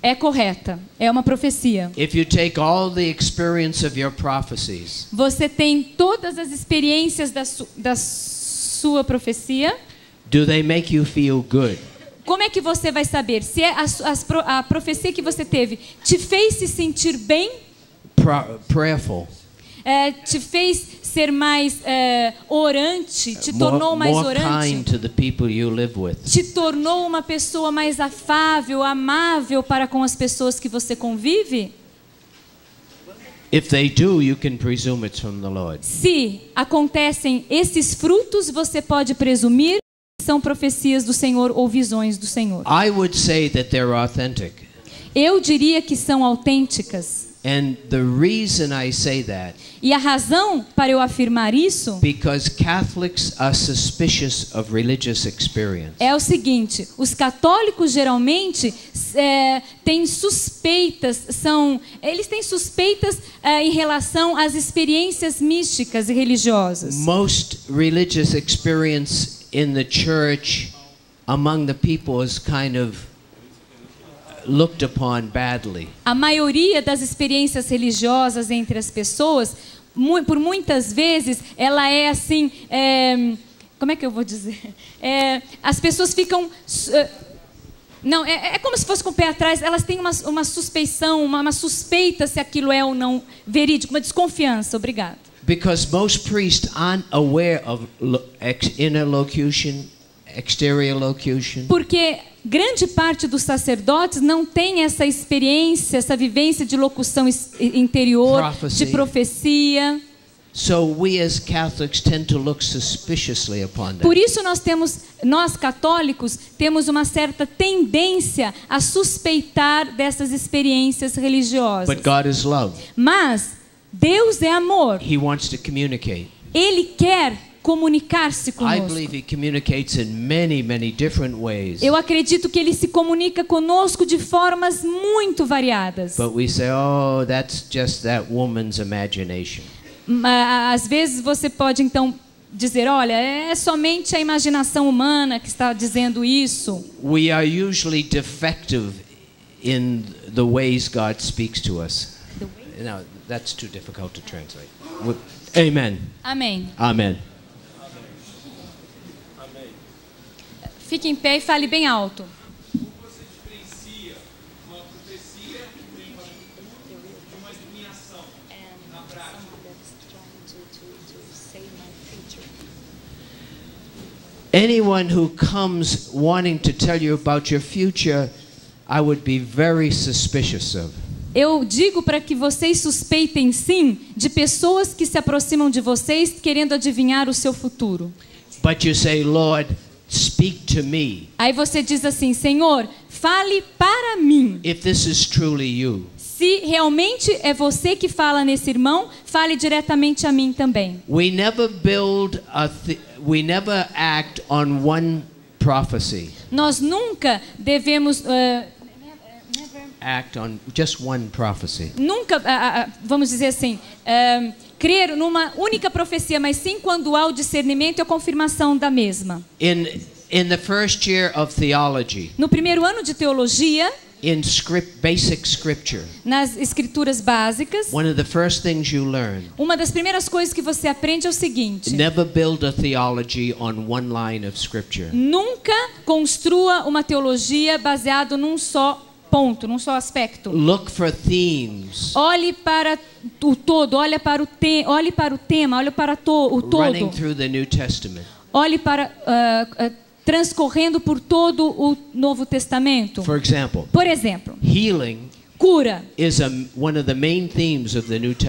é correta, é uma profecia. If you take all the experience of your prophecies, você tem todas as experiências da sua profecia, do they make you feel good? Como é que você vai saber se a profecia que você teve te fez se sentir bem? Prayerful. Te fez ser mais orante, te tornou mais orante, kind to the people you live with. te tornou uma pessoa mais afável, amável para com as pessoas que você convive? If they do, you can presume it's from the Lord. Se acontecem esses frutos, você pode presumir que são profecias do Senhor ou visões do Senhor. I would say that they're authentic. Eu diria que são autênticas. And the reason I say that, e a razão para eu afirmar isso, because Catholics are suspicious of religious experience. É o seguinte: os católicos geralmente têm suspeitas, eles têm suspeitas em relação às experiências místicas e religiosas. Most religious experience in the church among the people is kind of looked upon badly. A maioria das experiências religiosas entre as pessoas, por muitas vezes, ela é assim, como é que eu vou dizer? As pessoas ficam... Não, é como se fosse com o pé atrás. Elas têm uma suspeição, uma suspeita se aquilo é ou não verídico, uma desconfiança. Obrigado. Because most priests aren't aware of inner locution, exterior locution. Porque grande parte dos sacerdotes não tem essa experiência, essa vivência de locução interior, Prophecy. de profecia. So we as Catholics tend to look suspiciously upon that. Por isso nós católicos temos uma certa tendência a suspeitar dessas experiências religiosas. But God is love. Mas Deus é amor. He wants to communicate. Ele quer comunicar-se I conosco. believe he communicates in many, many different ways. Eu acredito que ele se comunica conosco de formas muito variadas. But we say, oh, that's just that woman's imagination. Às vezes você pode então dizer, olha, é somente a imaginação humana que está dizendo isso. We are usually defective in the ways God speaks to us. No, that's too difficult to translate. Amen. Amém. Amen. Fique em pé e fale bem alto. Como você diferencia uma profecia de uma adivinhação na prática? Anyone who comes wanting to tell you about your future, I would be very suspicious of. Eu digo para que vocês suspeitem sim de pessoas que se aproximam de vocês querendo adivinhar o seu futuro. But you say, Lord, speak to me. Aí você diz assim, Senhor, fale para mim. If this is truly you. Se realmente é você que fala nesse irmão, fale diretamente a mim também. We never act on one prophecy. Nós nunca devemos Act on just one prophecy. nunca, vamos dizer assim, crer numa única profecia, mas sim quando há o discernimento e a confirmação da mesma. In the first year of theology, No primeiro ano de teologia, in basic scripture, nas escrituras básicas, one of the first things you learn, uma das primeiras coisas que você aprende é o seguinte: never build a theology on one line of scripture. nunca construa uma teologia baseado num só ponto, num só aspecto. Look for themes Olhe para o todo, olhe para o tema, olhe para o running todo. through the New Testament. Olhe para transcorrendo por todo o Novo Testamento. For example, Por exemplo, healing cura. is one of the main themes of the New Testament.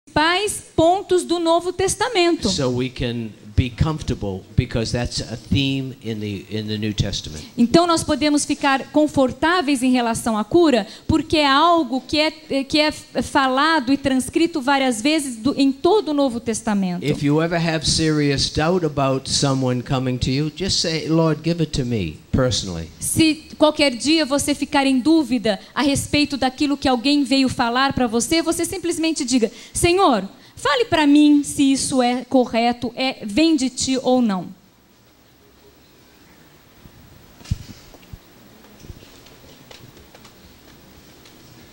Principais pontos do Novo Testamento. So we can be comfortable because that's a theme in the New Testament. Então nós podemos ficar confortáveis em relação à cura, porque é algo que é falado e transcrito várias vezes em todo o Novo Testamento. If you ever have serious doubt about someone coming to you, just say, Lord, give it to me personally. Se qualquer dia você ficar em dúvida a respeito daquilo que alguém veio falar para você, você simplesmente diga, Senhor, fale para mim se isso é correto, vem de ti ou não.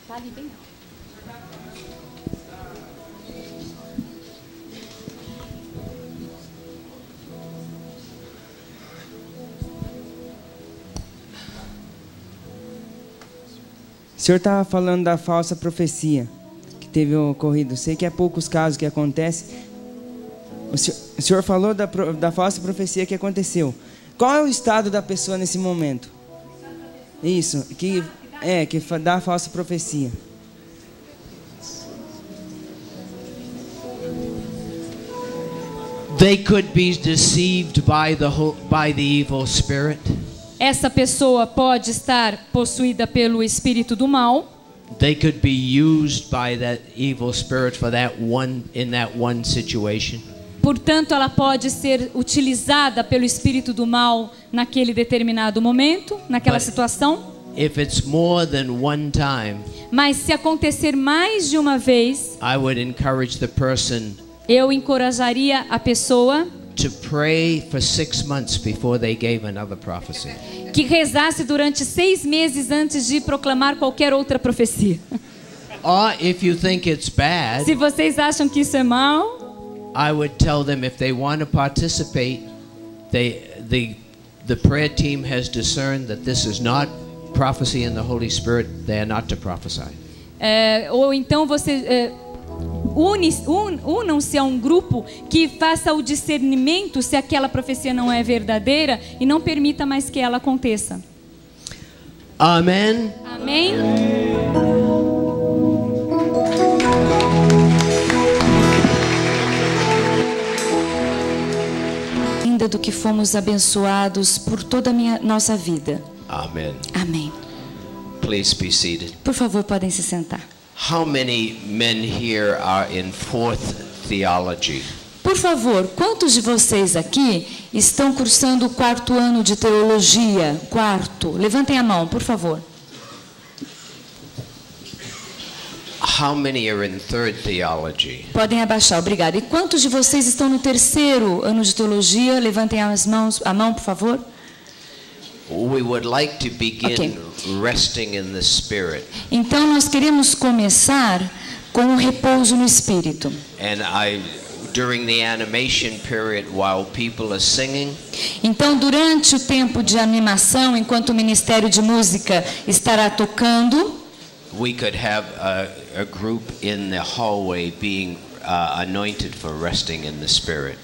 Fale bem alto. O senhor estava falando da falsa profecia que teve ocorrido. Sei que é poucos casos que acontece. O senhor falou da falsa profecia que aconteceu. Qual é o estado da pessoa nesse momento? Isso, que dá a falsa profecia. They could be deceived by the evil spirit. Essa pessoa pode estar possuída pelo espírito do mal. They could be used by that evil spirit for in that one situation. Portanto, ela pode ser utilizada pelo espírito do mal naquele determinado momento, naquela situação. If it's more than one time, mas se acontecer mais de uma vez, I would encourage the person eu encorajaria a pessoa to pray for 6 months before they gave another prophecy. Que rezasse durante 6 meses antes de proclamar qualquer outra profecia. Or if you think it's bad, Se vocês acham que isso é mal, I would tell them if they want to participate, the prayer team has discerned that this is not prophecy in the Holy Spirit, they are not to prophesy. ou então você unam-se a um grupo que faça o discernimento se aquela profecia não é verdadeira e não permita mais que ela aconteça. Amen. Amém? Ainda do que fomos abençoados por toda a nossa vida. Amen. Amém. Please be seated. Por favor, podem se sentar. How many men here are in 4th theology? Por favor, quantos de vocês aqui estão cursando o 4º ano de teologia? 4º. Levantem a mão, por favor. How many are in 3rd theology? Podem abaixar, obrigado. E quantos de vocês estão no 3º ano de teologia? Levantem a mão, por favor. We would like to begin resting in the Spirit. Então nós queremos começar com o repouso no Espírito. And during the animation period, while people are singing, então durante o tempo de animação, enquanto o Ministério de Música estará tocando, we could have a group in the hallway being anointed for resting in the Spirit.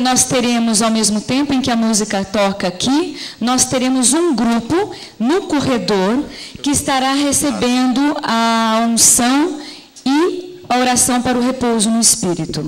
Nós teremos, ao mesmo tempo em que a música toca aqui, nós teremos um grupo no corredor que estará recebendo a unção e a oração para o repouso no Espírito.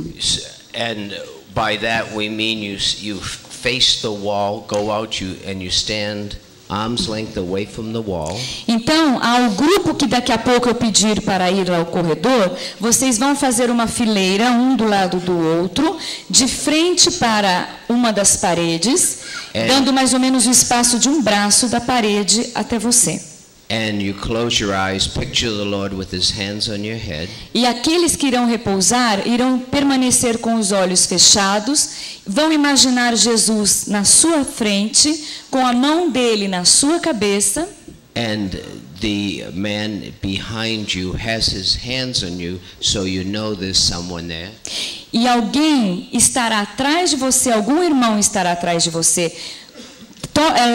And by that we mean you face the wall, go out and you stand arm's length away from the wall. Então, ao grupo que daqui a pouco eu pedir para ir ao corredor, vocês vão fazer uma fileira, um do lado do outro, de frente para uma das paredes, dando mais ou menos o espaço de um braço da parede até você. And you close your eyes, picture the Lord with his hands on your head. E aqueles que irão repousar irão permanecer com os olhos fechados, vão imaginar Jesus na sua frente, com a mão dele na sua cabeça. And the man behind you has his hands on you, so you know there's someone there. E alguém estará atrás de você, algum irmão estará atrás de você,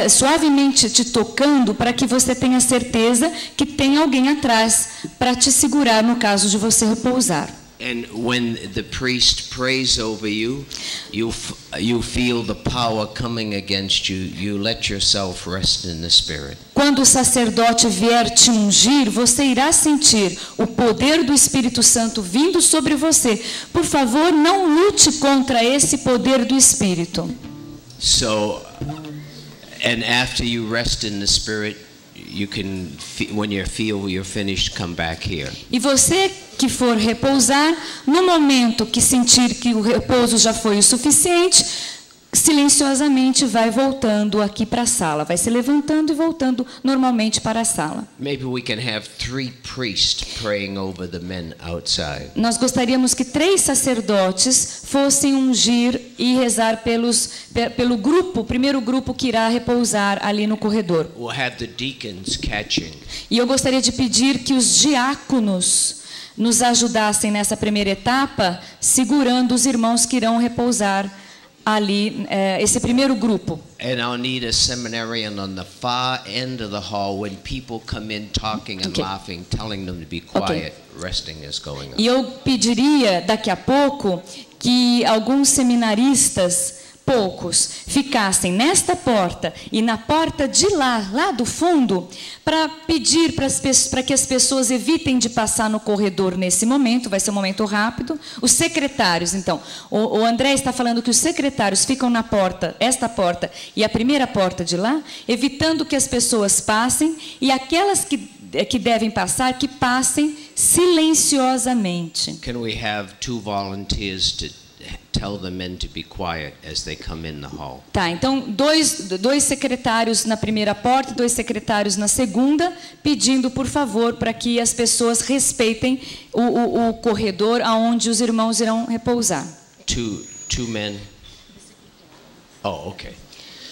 suavemente te tocando, para que você tenha certeza que tem alguém atrás para te segurar no caso de você repousar. And when the priest prays over you, you feel the power coming against you. You let yourself rest in the Spirit. Quando o sacerdote vier te ungir, você irá sentir o poder do Espírito Santo vindo sobre você. Por favor, não lute contra esse poder do Espírito. So, and after you rest in the Spirit, you can, when you feel you're finished, come back here. E você que for repousar, no momento que sentir que o repouso já foi o suficiente, silenciosamente vai voltando aqui para a sala, vai se levantando e voltando normalmente para a sala. Maybe we can have 3 priests praying over the men outside. Nós gostaríamos que 3 sacerdotes fossem ungir e rezar pelo grupo, o primeiro grupo que irá repousar ali no corredor. We'll have the deacons catching. E eu gostaria de pedir que os diáconos nos ajudassem nessa primeira etapa, segurando os irmãos que irão repousar ali, esse primeiro grupo. And I'll need a seminarian on the far end of the hall when people come in talking and laughing, telling them to be quiet. Resting is going on. E eu pediria daqui a pouco que alguns seminaristas, poucos, ficassem nesta porta e na porta de lá do fundo, para pedir para que as pessoas evitem de passar no corredor nesse momento. Vai ser um momento rápido. Os secretários, então, o André está falando que os secretários ficam na porta, esta porta e a primeira porta de lá, evitando que as pessoas passem, e aquelas que devem passar, que passem silenciosamente. Can we have 2 volunteers to tell the men to be quiet as they come in the hall? Tá, então dois secretários na primeira porta, 2 secretários na segunda, pedindo por favor para que as pessoas respeitem o corredor aonde os irmãos irão repousar. Two men. Oh, okay.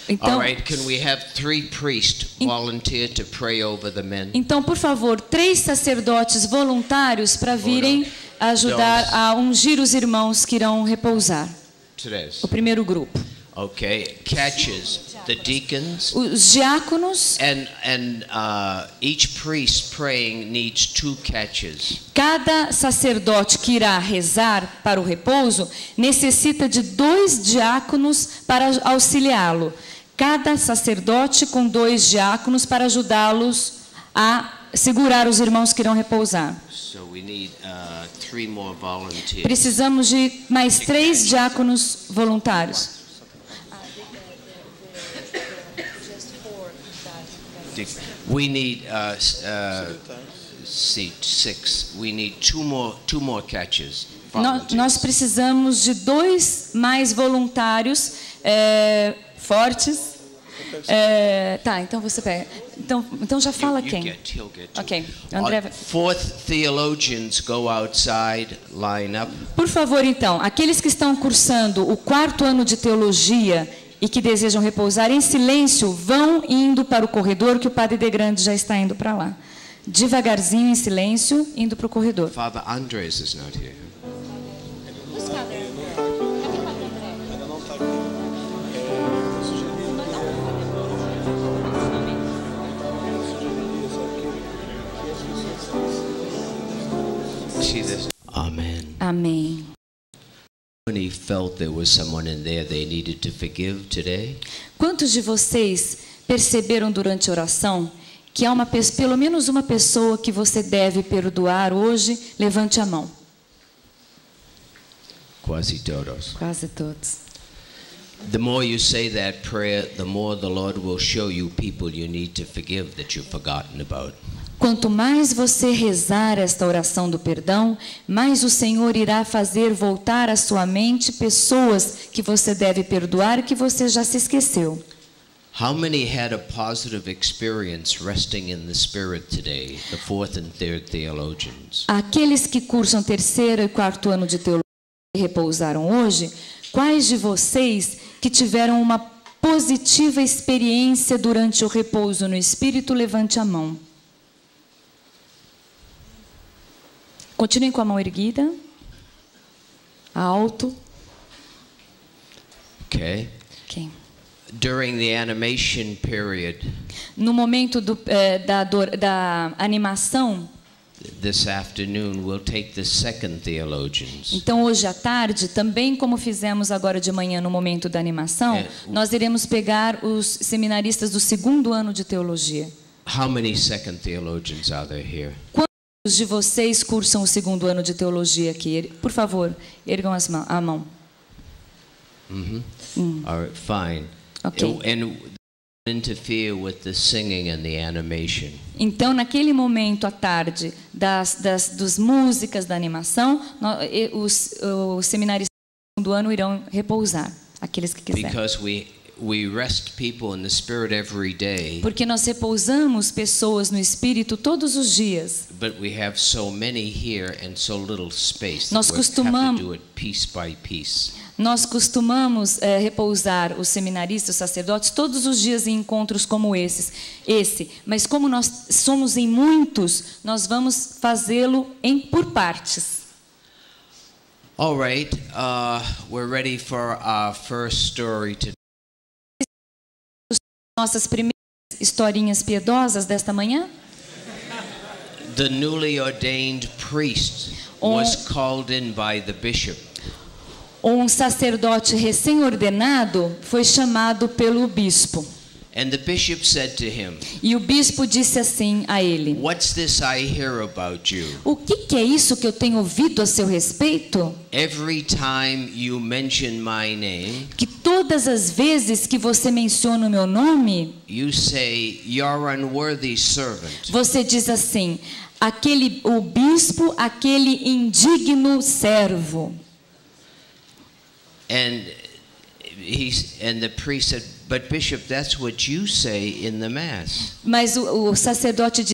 Então, All right, can we have 3 priests volunteer to pray over the men? Então, por favor, 3 sacerdotes voluntários para virem ajudar a ungir os irmãos que irão repousar. O primeiro grupo. Okay, catches the deacons. Os diáconos. And each priest praying needs 2 catches. Cada sacerdote que irá rezar para o repouso necessita de 2 diáconos para auxiliá-lo. Cada sacerdote com 2 diáconos para ajudá-los a segurar os irmãos que irão repousar. So we need 3 more volunteers. Precisamos de mais 3 diáconos voluntários. We need 6. We need 2 more catches. Nós precisamos de 2 mais voluntários fortes. Tá, então você pega. Então já fala quem? Ok, André. 4th theologians go outside, line up. Por favor, então, aqueles que estão cursando o 4º ano de teologia e que desejam repousar em silêncio, vão indo para o corredor, que o Padre De Grande já está indo para lá. Devagarzinho, em silêncio, indo para o corredor. Father Andres is not here. See this? Amen. Amém. Many felt there was someone in there they needed to forgive today? Quantos de vocês perceberam durante a oração que há pelo menos uma pessoa que você deve perdoar hoje? Levante a mão. Quase todos. Quase todos. The more you say that prayer, the more the Lord will show you people you need to forgive that you've forgotten about. Quanto mais você rezar esta oração do perdão, mais o Senhor irá fazer voltar à sua mente pessoas que você deve perdoar e que você já se esqueceu. How many had a positive experience resting in the Spirit today, the 4th and 3rd theologians? Aqueles que cursam 3º e 4º ano de teologia e repousaram hoje, quais de vocês que tiveram uma positiva experiência durante o repouso no Espírito, levante a mão. Continuem com a mão erguida, alto. Okay. During the animation period, no momento da animação, this afternoon we'll take the 2nd theologians. Então hoje à tarde, também como fizemos agora de manhã no momento da animação, nós iremos pegar os seminaristas do 2º ano de teologia. How many 2nd theologians are there here? Quantos de vocês cursam o 2º ano de teologia aqui? Por favor, ergam a mão. All right, fine. Okay. And interfere with the singing and the animation. Então, naquele momento à tarde das músicas da animação, os seminaristas do 2º ano irão repousar, aqueles que quiserem. Because we rest people in the Spirit every day. Porque nós repousamos pessoas no Espírito todos os dias. But we have so many here and so little space. Nós costumamos do it piece by piece. Nós costumamos repousar os seminaristas, os sacerdotes, todos os dias em encontros como esse. Mas como nós somos em muitos, nós vamos fazê-lo por partes. All right, we're ready for our first story today. Nossas primeiras historinhas piedosas desta manhã? The newly ordained priest was called in by the bishop. Um sacerdote recém-ordenado foi chamado pelo bispo. And the bishop said to him, e o bispo disse assim a ele: What's this I hear about you? O que é isso que eu tenho ouvido a seu respeito? Every time you mention my name, que todas as vezes que você menciona o meu nome, you say, "Your unworthy servant." Você diz assim: o bispo, aquele indigno servo. And the priest said, "But bishop, that's what you say in the mass." Mas o sacerdote disse: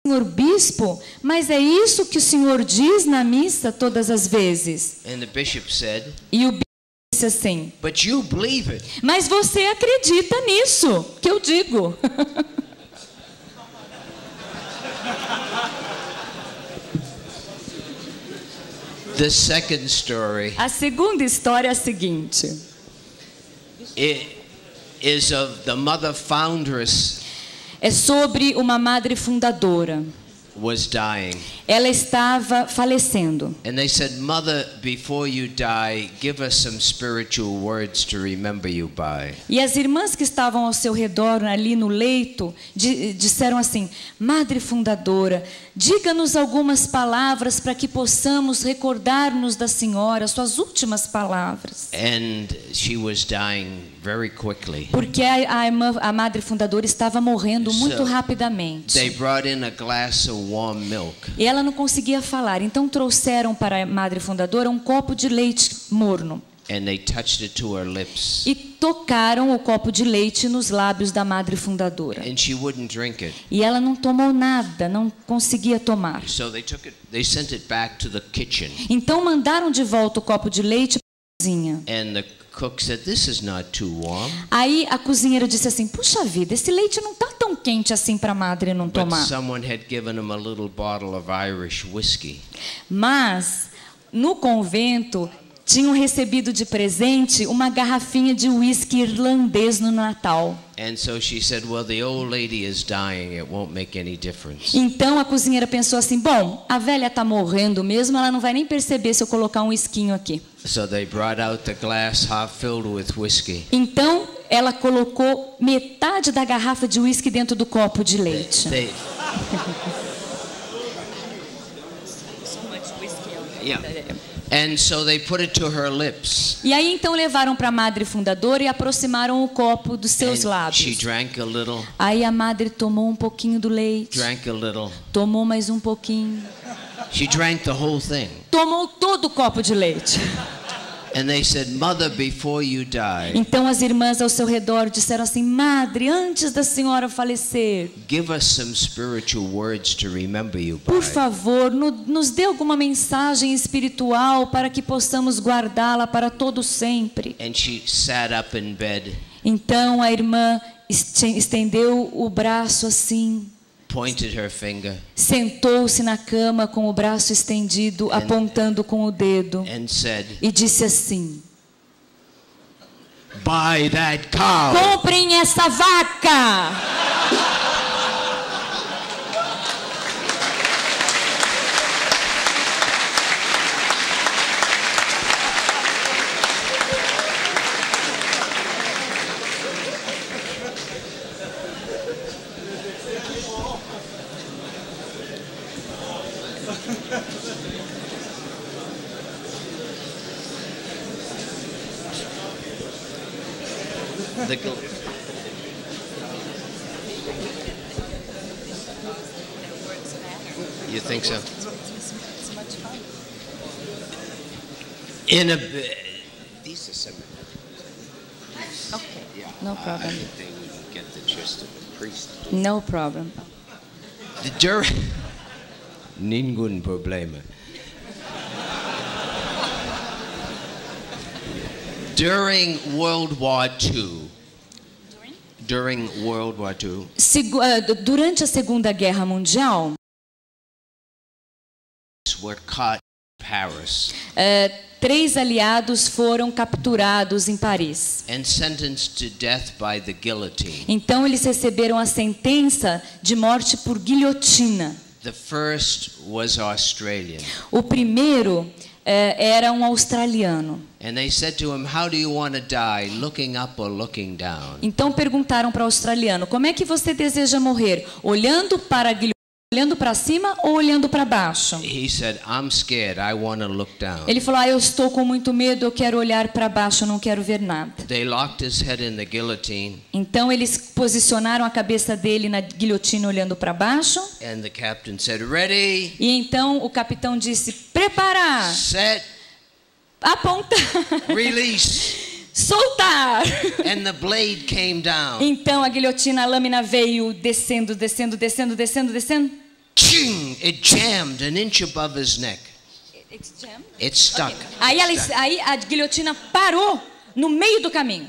Senhor bispo, mas é isso que o senhor diz na missa todas as vezes. And the bishop said, e o bispo disse assim: But you believe it. mas você acredita nisso que eu digo? The second story A segunda história é a seguinte. is of the mother foundress É sobre uma madre fundadora. was dying. Ela estava falecendo. And they said, Mother, before you die, give us some spiritual words to remember you by. E as irmãs que estavam ao seu redor, ali no leito, disseram assim: Madre fundadora, diga-nos algumas palavras para que possamos recordar-nos da senhora, suas últimas palavras. And she was dying very quickly. Porque a madre fundadora estava morrendo muito rapidamente. They brought in a glass of warm milk. E ela não conseguia falar, então trouxeram para a madre fundadora um copo de leite morno. And they touched it to her lips. E tocaram o copo de leite nos lábios da madre fundadora. And she wouldn't drink it. E ela não tomou nada, não conseguia tomar. So they sent it back to the kitchen. Então mandaram de volta o copo de leite para a cozinha. And the cook said, "This is not too warm." Aí a cozinheira disse assim: puxa vida, esse leite não está tão quente assim para a madre não But tomar. someone had given him a little bottle of Irish whiskey. Mas no convento tinham recebido de presente uma garrafinha de uísque irlandês no Natal. And so she said, "Well, the old lady is dying. It won't make any difference." Então a cozinheira pensou assim: bom, a velha está morrendo mesmo, ela não vai nem perceber se eu colocar um esquinho aqui. So they brought out the glass half filled with whiskey. Então ela colocou metade da garrafa de uísque dentro do copo de leite. Yeah. And so they put it to her lips. E aí então levaram para a madre fundadora e aproximaram o copo dos seus She lábios. drank a little, Aí a madre tomou um pouquinho do leite, drank a little. tomou mais um pouquinho, She drank the whole thing. tomou todo o copo de leite. And they said, "Mother, before you die, Então as irmãs ao seu redor disseram assim: madre, antes da senhora falecer, give us some spiritual words to remember you by." por favor, nos dê alguma mensagem espiritual para que possamos guardá-la para todo sempre. And she sat up in bed, Então a irmã estendeu o braço assim, pointed her finger, sentou-se na cama com o braço estendido, apontando com o dedo, and said, e disse assim: "Buy that cow." comprem essa vaca! The You think so? In a these are some. Okay. Yeah, No problem. I think they would get the gist of the priest. No problem. Ningun problema. During World War II. During World War II. Durante a Segunda Guerra Mundial, Were caught in Paris 3 aliados foram capturados em Paris. and sentenced to death by the guillotine. Então eles receberam a sentença de morte por guilhotina. The first was Australian. O primeiro era um australiano. And they said to him, "How do you want to die, looking up or looking down?" Então perguntaram para o australiano: como é que você deseja morrer? Olhando para a guilhotina, olhando para cima ou olhando para baixo? He said, "I'm scared. I want to look down." Ele falou: eu estou com muito medo, eu quero olhar para baixo, eu não quero ver nada. They locked his head in the guillotine, Então eles posicionaram a cabeça dele na guilhotina olhando para baixo. and the captain said, "Ready, E então o capitão disse: preparar, set, apontar, release." soltar. And the blade came down. Então a guilhotina, a lâmina veio descendo, descendo, descendo, descendo, descendo. Ching! It jammed an inch above his neck. It's stuck. Aí a guilhotina parou no meio do caminho.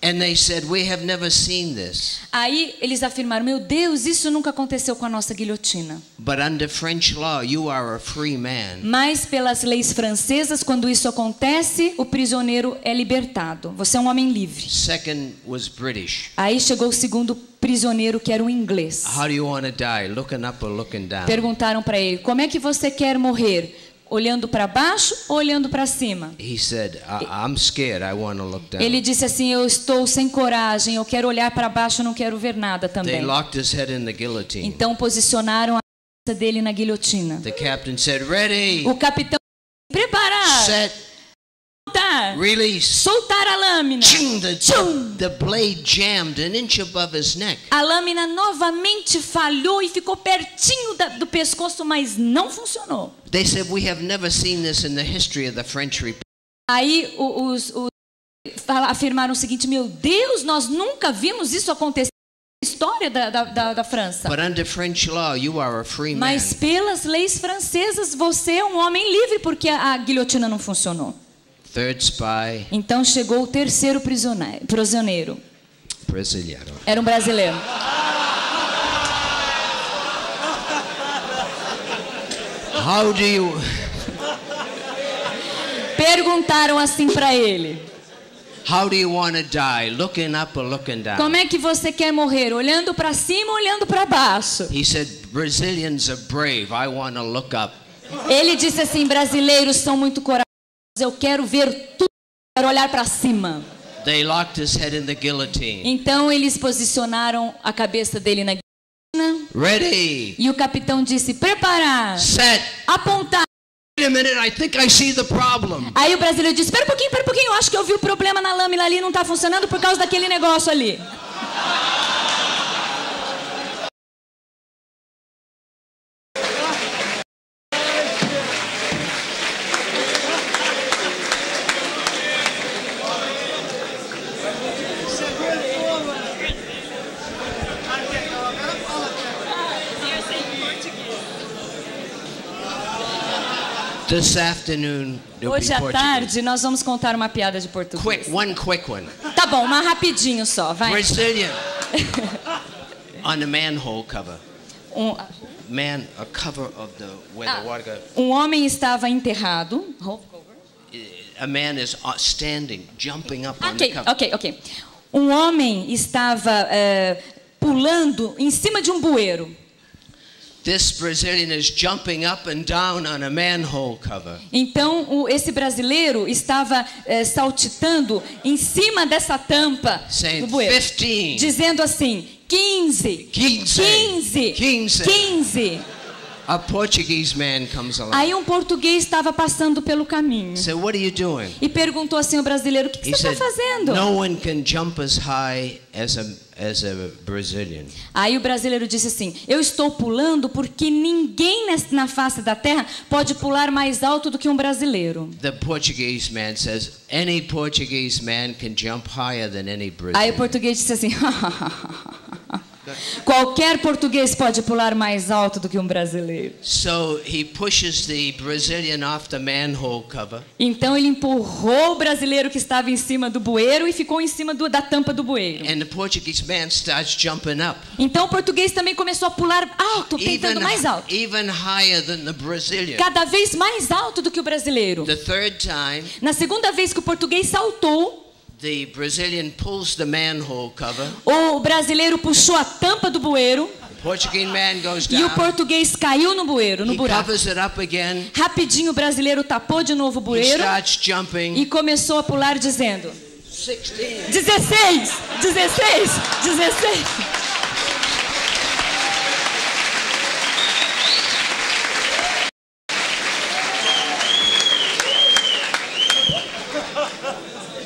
And they said, we have never seen this. Aí eles afirmaram, meu Deus, isso nunca aconteceu com a nossa guilhotina. But under French law, you are a free man. Mas pelas leis francesas, quando isso acontece, o prisioneiro é libertado. Você é um homem livre. Second was British. Aí chegou o segundo prisioneiro, que era um inglês. How do you want to die? Looking up or looking down? Perguntaram para ele, como é que você quer morrer? Olhando para baixo ou olhando para cima? He said, I'm scared. I want to look down. Ele disse assim, eu estou sem coragem, eu quero olhar para baixo, eu não quero ver nada também. They locked his head in the guillotine. Então posicionaram a cabeça dele na guilhotina. The captain said, ready. O capitão disse, preparar. Set. Soltar. Release. Soltar a lâmina. The blade jammed an inch above his neck. A lâmina novamente falhou e ficou pertinho do pescoço, mas não funcionou. They said, we have never seen this in the history of the French Republic. Aí os afirmaram o seguinte, meu Deus, nós nunca vimos isso acontecer na história da França. But under French law, you are a free man. Mas pelas leis francesas, você é um homem livre, porque a guilhotina não funcionou. Third spy. Então chegou o terceiro prisioneiro. Brasileiro. Era um brasileiro. How do you... Perguntaram assim para ele. How do you want to die? Looking up or looking down? Como é que você quer morrer? Olhando para cima ou olhando para baixo? He said, Brazilians are brave. I want to look up. Ele disse assim, brasileiros são muito corajosos. Eu quero ver tudo, quero olhar para cima. They locked his head in the guillotine. Então eles posicionaram a cabeça dele na guilhotina. Ready. E o capitão disse, preparar. Set. Apontar. Wait a minute, I think I see the problem. Aí o brasileiro disse, espera um pouquinho, eu acho que eu vi o problema na lâmina ali, não está funcionando por causa daquele negócio ali. This afternoon, hoje à tarde nós vamos contar uma piada de português. Quick one. Tá bom, uma rapidinho só, vai. Brazilian. On the manhole cover. A cover of the where the water goes. Um homem estava enterrado. A man is standing, jumping up on the cover. Ok. Um homem estava pulando em cima de um bueiro. This Brazilian is jumping up and down on a manhole cover. Então esse brasileiro estava saltitando em cima dessa tampa do bueiro, 15. dizendo assim, 15. A Portuguese man comes along. Aí um português estava passando pelo caminho. So what are you doing? E perguntou assim ao brasileiro, o que você está fazendo? No one can jump as high as a Brazilian. Aí o brasileiro disse assim, eu estou pulando porque ninguém na face da terra pode pular mais alto do que um brasileiro. The Portuguese man says, any Portuguese man can jump higher than any Brazilian. Aí o português disse assim, qualquer português pode pular mais alto do que um brasileiro. So he pushes the Brazilian off the manhole cover. Então ele empurrou o brasileiro que estava em cima do bueiro e ficou em cima da tampa do bueiro. And the Portuguese man starts jumping up. Então o português também começou a pular alto, tentando mais alto. Even higher than the Brazilian. Cada vez mais alto do que o brasileiro. The third time. Na segunda vez que o português saltou, the Brazilian pulls the manhole cover. O brasileiro puxou a tampa do bueiro. The Portuguese man goes down. E o português caiu no bueiro, no buraco. Covers it up again. Rapidinho o brasileiro tapou de novo o bueiro. He starts jumping. E começou a pular dizendo: 16.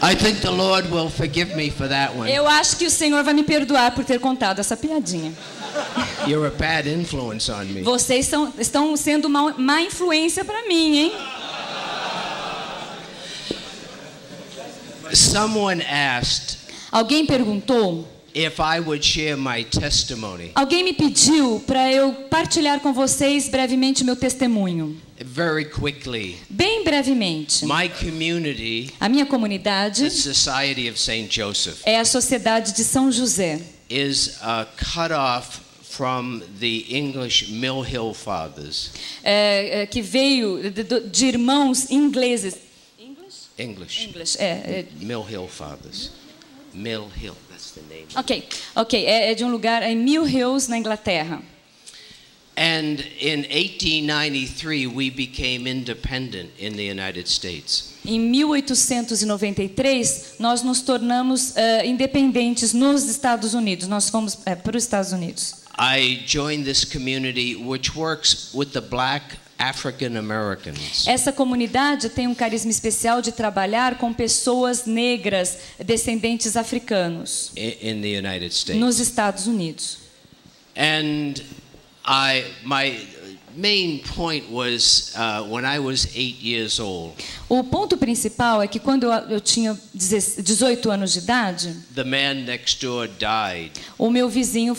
I think the Lord will forgive me for that one. Eu acho que o Senhor vai me perdoar por ter contado essa piadinha. You're a bad influence on me. Vocês estão sendo uma má influência para mim, hein? Someone asked. Alguém perguntou. if I would share my testimony. Alguém me pediu para eu partilhar com vocês brevemente meu testemunho. Very quickly. Bem brevemente. My community, a minha comunidade, the Society of St. Joseph, é a Sociedade de São José. Is cut off from the English Mill Hill Fathers. Que veio de irmãos ingleses. English. Mill Hill Fathers. Mill Hill, that's the name. Ok. É de um lugar em Mill Hills, na Inglaterra. And in 1893 we became independent in the United States. Em 1893 nós nos tornamos independentes nos Estados Unidos. Nós fomos para os Estados Unidos. I joined this community which works with the black African Americans. Essa comunidade tem um carisma especial de trabalhar com pessoas negras descendentes africanos. In the United States. Nos Estados Unidos. And my main point was when I was 8 years old. O ponto principal é que quando eu tinha 18 anos de idade, the man next door died. Um vizinho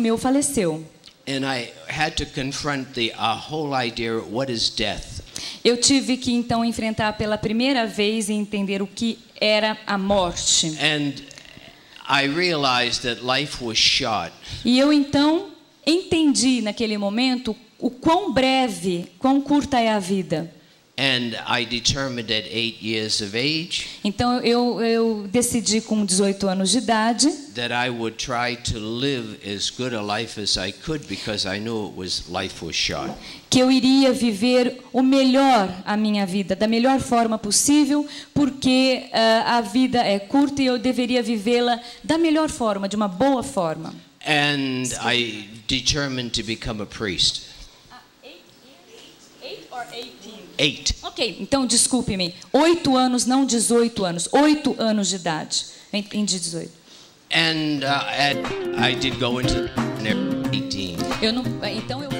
meu faleceu. And I had to confront a whole idea of what is death. Eu tive que então enfrentar pela primeira vez e entender o que era a morte. And I realized that life was short. E eu então entendi naquele momento o quão breve, quão curta é a vida. And I determined at 8 years of age. Então eu decidi com 18 anos de idade that I would try to live as good a life as I could because I knew life was short. Que eu iria viver o melhor a minha vida, da melhor forma possível, porque a vida é curta e eu deveria vivê-la da melhor forma, de uma boa forma. And I determined to become a priest. 8 or 18? 8. Ok, então desculpe-me. 8 anos, não 18 anos. 8 anos de idade. Em 18. And I did go into 18. Então eu